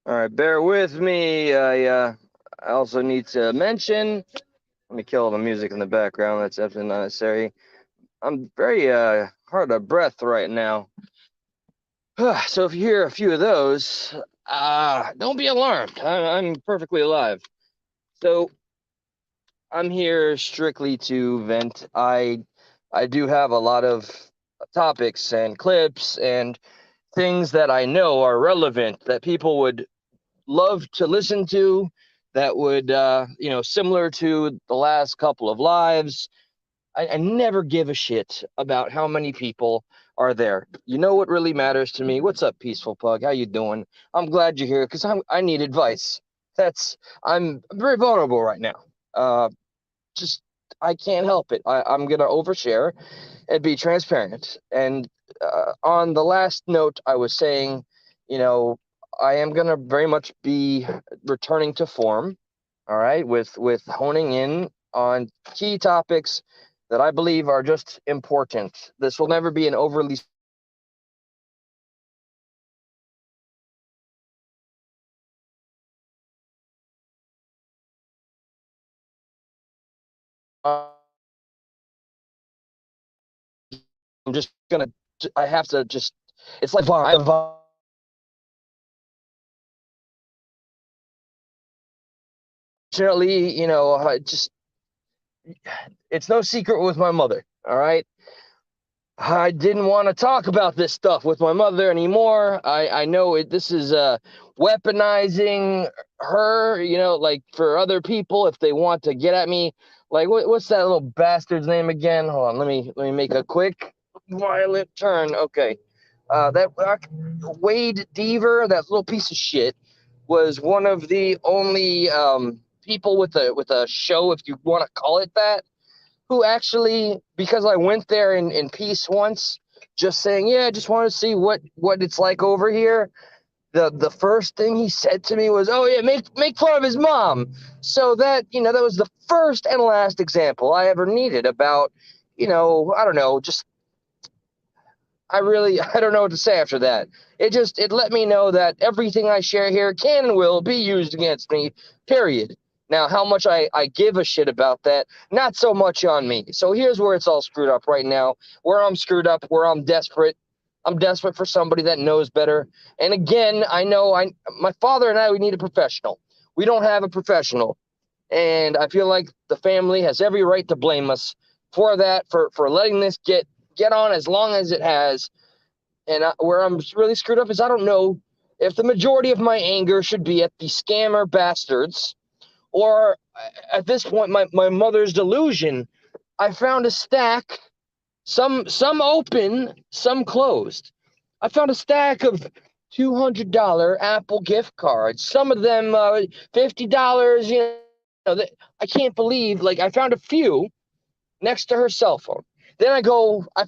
All right, bear with me. I also need to mention. Let me kill the music in the background. That's absolutely not necessary. I'm very hard of breath right now. So if you hear a few of those, don't be alarmed. I'm perfectly alive. So I'm here strictly to vent. I do have a lot of topics and clips and things that I know are relevant that people would love to listen to, that would similar to the last couple of lives. I never give a shit about how many people are there. You know what really matters to me? What's up, Peaceful Pug? How you doing? I'm glad you're here because I need advice. I'm very vulnerable right now. Just I can't help it. I'm gonna overshare and be transparent. And on the last note, I was saying, you know, I am gonna very much be returning to form. All right, with honing in on key topics that I believe are just important. This will never be an overly I'm just gonna. I have to just. It's like fortunately, just it's no secret with my mother. All right, I didn't want to talk about this stuff with my mother anymore. I know it. This is weaponizing her. Like for other people if they want to get at me. Like what's that little bastard's name again? Hold on. Let me make a quick violent turn. Okay. That Wade Deaver, that little piece of shit, was one of the only people with a show, if you want to call it that, who actually, because I went there in peace once, just saying, yeah, I just want to see what it's like over here. The first thing he said to me was, "Oh yeah, make fun of his mom." So that was the first and last example I ever needed about, I don't know, just I don't know what to say after that. It let me know that everything I share here can and will be used against me. Period. Now, how much I give a shit about that, not so much on me. So here's where it's all screwed up right now. Where I'm screwed up, where I'm desperate. I'm desperate for somebody that knows better. And again, I know my father and I we need a professional. We don't have a professional. And I feel like the family has every right to blame us for that, for letting this get on as long as it has. And where I'm really screwed up is I don't know if the majority of my anger should be at the scammer bastards or at this point my mother's delusion. I found a stack, some open, some closed. I found a stack of $200 Apple gift cards. Some of them $50. I can't believe. Like I found a few next to her cell phone. Then I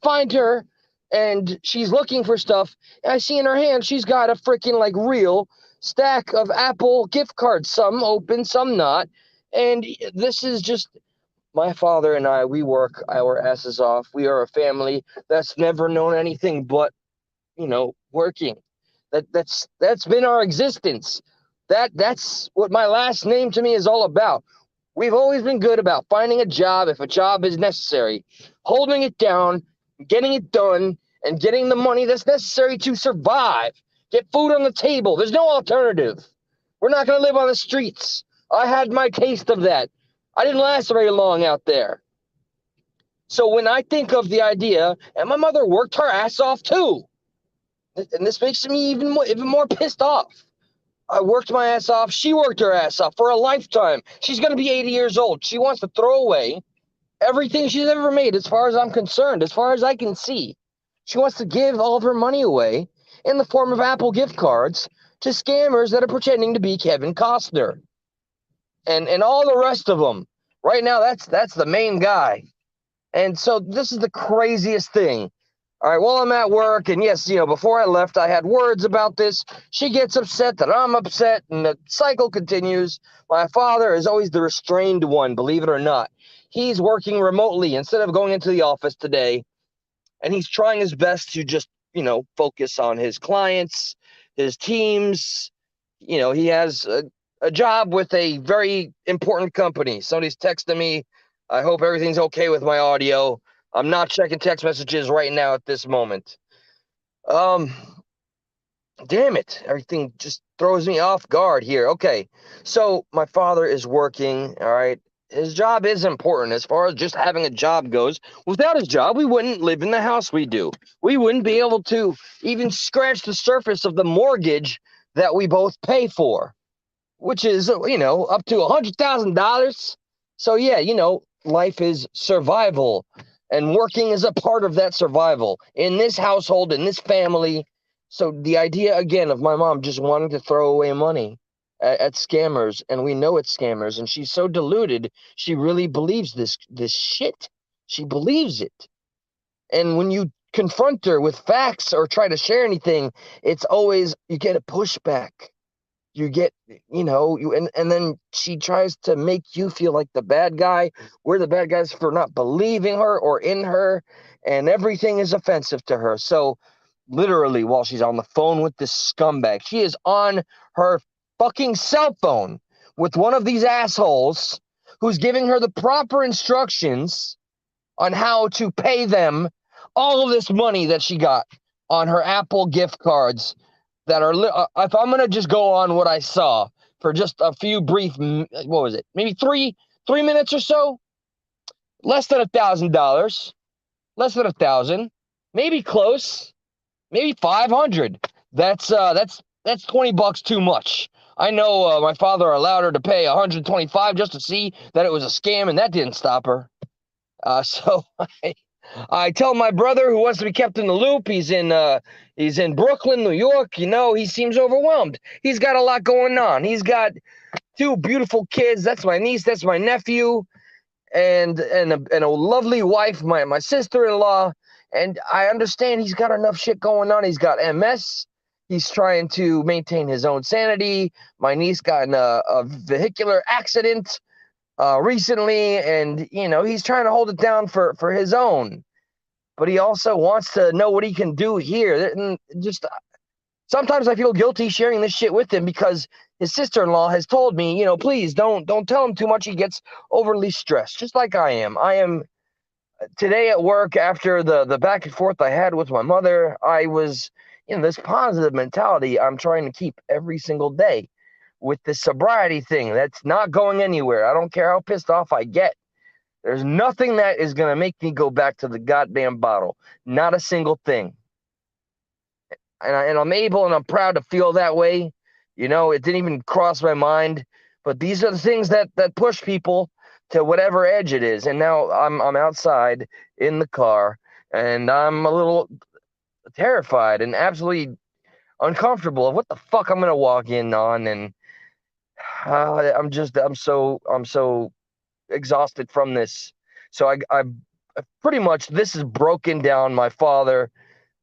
find her, and she's looking for stuff. And I see in her hand she's got a freaking like real stack of Apple gift cards, some open, some not. And this is just my father and I. We work our asses off. We are a family that's never known anything but working. That's been our existence. That's what my last name to me is all about. We've always been good about finding a job if a job is necessary, holding it down, getting it done, and getting the money that's necessary to survive. Get food on the table. There's no alternative. We're not going to live on the streets. I had my taste of that. I didn't last very long out there. So when I think of the idea, and my mother worked her ass off too, and this makes me even more pissed off. I worked my ass off. She worked her ass off for a lifetime. She's going to be 80 years old. She wants to throw away everything she's ever made, as far as I'm concerned, as far as I can see. She wants to give all of her money away in the form of Apple gift cards to scammers that are pretending to be Kevin Costner and all the rest of them. Right now, that's the main guy. And so this is the craziest thing. All right, while I'm at work, and yes, before I left, I had words about this. She gets upset that I'm upset, and the cycle continues. My father is always the restrained one, believe it or not. He's working remotely instead of going into the office today, and he's trying his best to just, focus on his clients, his teams, he has a job with a very important company. Somebody's texting me. I hope everything's okay with my audio. I'm not checking text messages right now at this moment. Um, Damn it. Everything just throws me off guard here. Okay. So my father is working. All right. His job is important as far as just having a job goes. Without his job, we wouldn't live in the house we do. We wouldn't be able to even scratch the surface of the mortgage that we both pay for, which is, up to $100,000. So, yeah, life is survival, and working is a part of that survival in this household, in this family. So, the idea again of my mom just wanting to throw away money at scammers, and we know it's scammers, and she's so deluded, she really believes this shit. She believes it. And when you confront her with facts or try to share anything, it's always you get a pushback. You get, and then she tries to make you feel like the bad guy. We're the bad guys for not believing her or in her, and everything is offensive to her. So literally, while she's on the phone with this scumbag, she is on her fucking cell phone with one of these assholes who's giving her the proper instructions on how to pay them all of this money that she got on her Apple gift cards that are, if I'm going to just go on what I saw for just a few brief, what was it? Maybe three minutes or so, less than $1,000, less than 1,000, maybe close, maybe 500. That's $20 too much. I know my father allowed her to pay 125 just to see that it was a scam, and that didn't stop her. So I tell my brother, who wants to be kept in the loop, he's in Brooklyn, New York. He seems overwhelmed. He's got a lot going on. He's got two beautiful kids. That's my niece. That's my nephew, and a lovely wife, my sister-in-law. And I understand he's got enough shit going on. He's got MS. He's trying to maintain his own sanity. My niece got in a vehicular accident recently, and he's trying to hold it down for his own, but he also wants to know what he can do here. And just sometimes I feel guilty sharing this shit with him because his sister-in-law has told me, please don't tell him too much. He gets overly stressed, just like I am. I am today at work after the back and forth I had with my mother. I was this positive mentality I'm trying to keep every single day with this sobriety thing that's not going anywhere. I don't care how pissed off I get. There's nothing that is going to make me go back to the goddamn bottle. Not a single thing. And I'm able and I'm proud to feel that way. It didn't even cross my mind. But these are the things that push people to whatever edge it is. And now I'm outside in the car, and I'm a little terrified and absolutely uncomfortable of what the fuck I'm going to walk in on. And I'm so exhausted from this. So I pretty much, this has broken down my father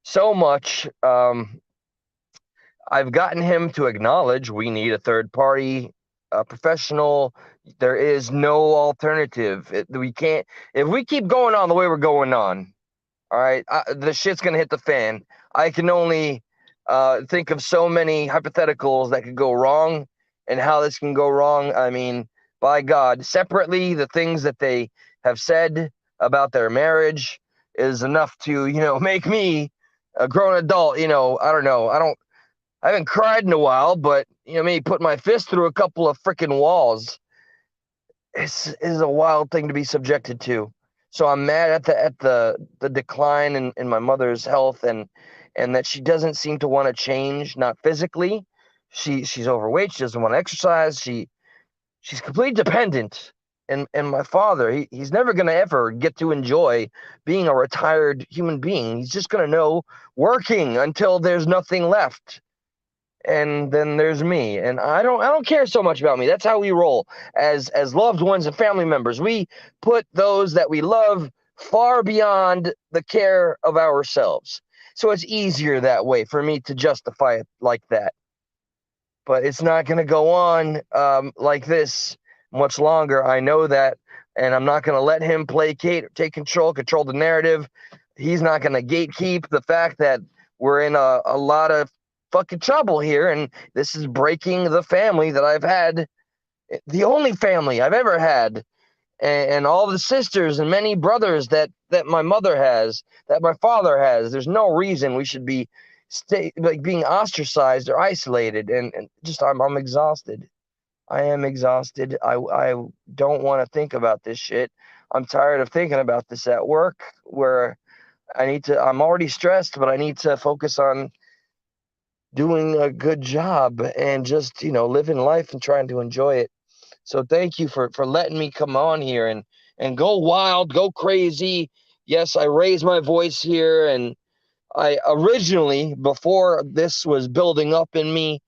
so much. I've gotten him to acknowledge we need a third party, professional. There is no alternative. We can't, if we keep going on the way we're going on, all right, the shit's gonna hit the fan. I can only think of so many hypotheticals that could go wrong and how this can go wrong. I mean, by God, separately, the things that they have said about their marriage is enough to, make me a grown adult. I don't know. I haven't cried in a while, but, maybe put my fist through a couple of freaking walls is a wild thing to be subjected to. So I'm mad at the decline in my mother's health, and that she doesn't seem to want to change, not physically. She's overweight. She doesn't want to exercise. She's completely dependent. And my father, he's never going to ever get to enjoy being a retired human being. He's just going to know working until there's nothing left. And then there's me. And I don't care so much about me. That's how we roll as loved ones and family members. We put those that we love far beyond the care of ourselves. So it's easier that way for me to justify it like that. But it's not going to go on like this much longer. I know that, and I'm not going to let him placate, take control the narrative. He's not going to gatekeep the fact that we're in a lot of fucking trouble here, and this is breaking the family that I've had, the only family I've ever had, and all the sisters and many brothers that my mother has, that my father has. There's no reason we should be being ostracized or isolated, and just I'm exhausted. I am exhausted. I don't want to think about this shit. I'm tired of thinking about this at work, where I'm already stressed, but I need to focus on doing a good job and just, living life and trying to enjoy it. So thank you for letting me come on here and go wild, go crazy. Yes, I raised my voice here, and I originally, before this was building up in me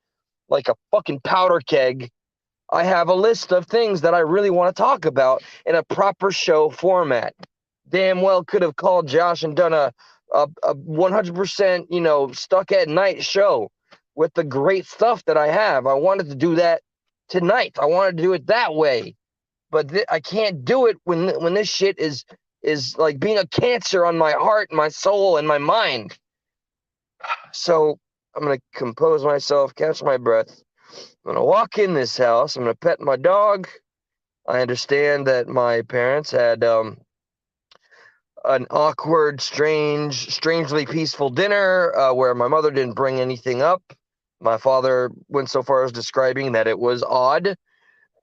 like a fucking powder keg, I have a list of things that I really want to talk about in a proper show format. Damn well could have called Josh and done a 100%, stuck at night show with the great stuff that I have. I wanted to do that tonight. I wanted to do it that way, but I can't do it when this shit is like being a cancer on my heart, my soul, and my mind. So I'm gonna compose myself, catch my breath. I'm gonna walk in this house. I'm gonna pet my dog. I understand that my parents had an awkward, strangely peaceful dinner where my mother didn't bring anything up. My father went so far as describing that it was odd.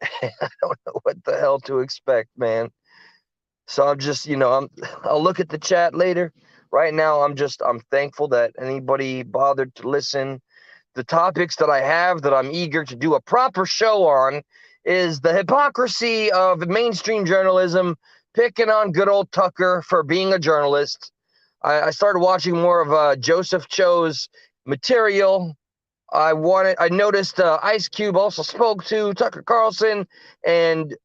I don't know what the hell to expect, man. So I'm just, I'll look at the chat later. Right now, I'm thankful that anybody bothered to listen. The topics that I have that I'm eager to do a proper show on is the hypocrisy of mainstream journalism, picking on good old Tucker for being a journalist. I started watching more of Joseph Cho's material. I noticed Ice Cube also spoke to Tucker Carlson, and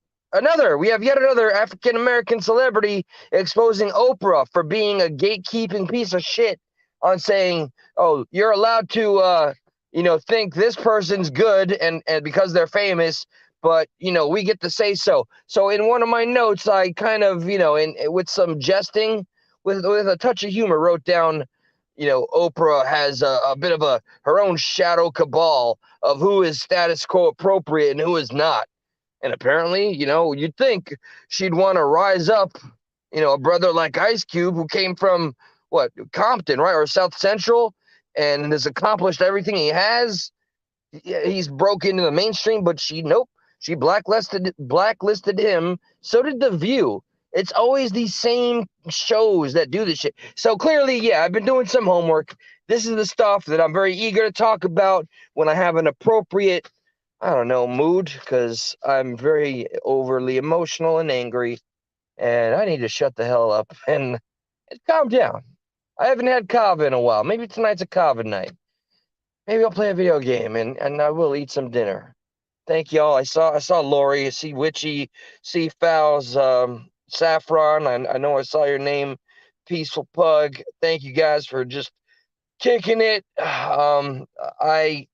we have yet another African American celebrity exposing Oprah for being a gatekeeping piece of shit on saying, oh, you're allowed to think this person's good and because they're famous, but we get to say so. So in one of my notes, I kind of, with some jesting, with a touch of humor, wrote down, Oprah has a bit of her own shadow cabal of who is status quo appropriate and who is not. And apparently, you'd think she'd want to rise up, a brother like Ice Cube who came from Compton, right? Or South Central, and has accomplished everything he has. He's broke into the mainstream, but nope. She blacklisted him. So did The View. It's always these same shows that do this shit. So clearly, yeah, I've been doing some homework. This is the stuff that I'm very eager to talk about when I have an appropriate, I don't know, mood, because I'm very overly emotional and angry, and I need to shut the hell up and calm down. I haven't had kava in a while. Maybe tonight's a kava night. Maybe I'll play a video game and I will eat some dinner. Thank y'all. I saw Lori, I see Witchy, see Fowls, Saffron. I know I saw your name, Peaceful Pug. Thank you guys for just kicking it. I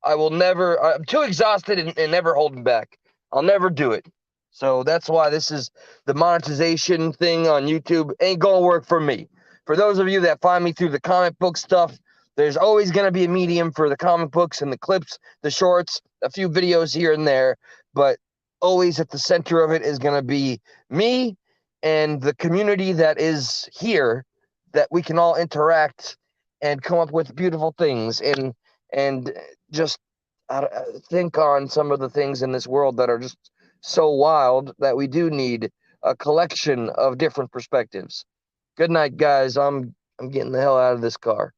will never. I'm too exhausted and never holding back. I'll never do it. So that's why this is the monetization thing on YouTube ain't gonna work for me. For those of you that find me through the comic book stuff, there's always gonna be a medium for the comic books and the clips, the shorts, a few videos here and there, but always at the center of it is gonna be me and the community that is here, that we can all interact and come up with beautiful things and just think on some of the things in this world that are just so wild that we do need a collection of different perspectives. Good night, guys. I'm getting the hell out of this car.